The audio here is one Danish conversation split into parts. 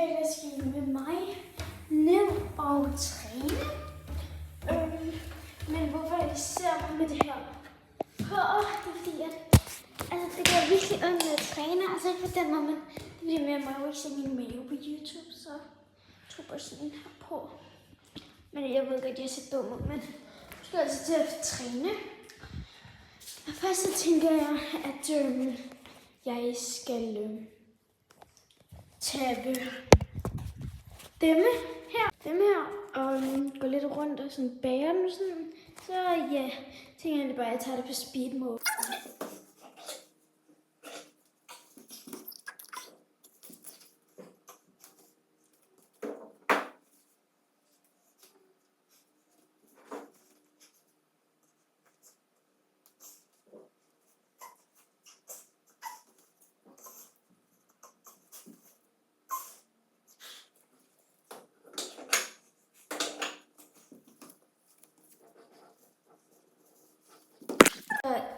dag der skal I med mig ned og træne. Men hvorfor jeg ser mig med det her på? Det er fordi, at det gør virkelig ondt at træne. Altså ikke på den måde, men det er fordi, jeg må jo ikke se min mave på YouTube, så tog bare sådan her på. Men jeg ved godt, jeg ser dum ud, men jeg skal altså til at træne. Og først så tænker jeg, at jeg skal tabe dem her og gå lidt rundt og sådan bære dem sådan. Så ja, tænker jeg bare, at jeg tager det på speed mode.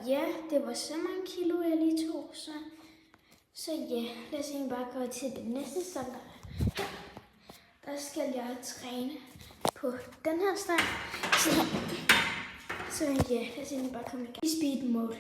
Ja, det var så mange kilo, jeg lige tog, så ja, lad os egentlig bare gå til det næste stang. Der skal jeg træne på den her stang. Så ja, lad os egentlig bare komme i gang. I speed mode.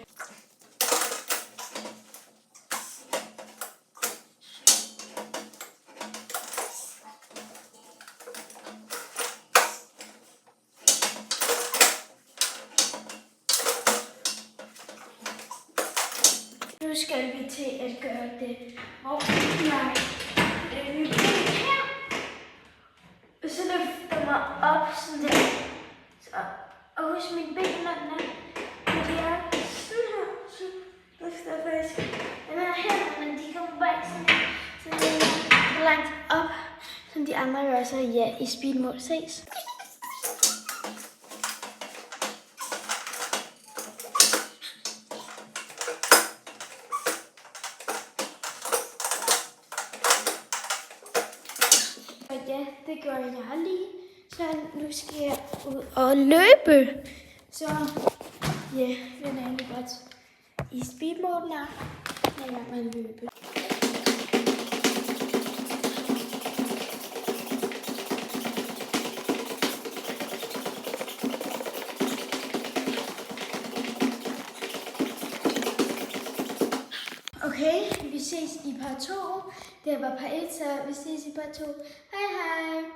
Nu skal vi til at gøre det, hvor jeg løber her, og så løfter mig op sådan der. Så, og hos mine ben, når de er sådan her, så løfter jeg faktisk den her her, men de kommer bare ikke sådan langt op, som de andre gør, så ja, i speed mode ses. Ja, det gør jeg lige. Så nu skal jeg ud og løbe. Så ja, jeg er egentlig godt i speed mode nu. Jeg er i gang med at løbe. Okay, vi ses i part 2. Det var part 1, så vi ses i part 2. Hej hej!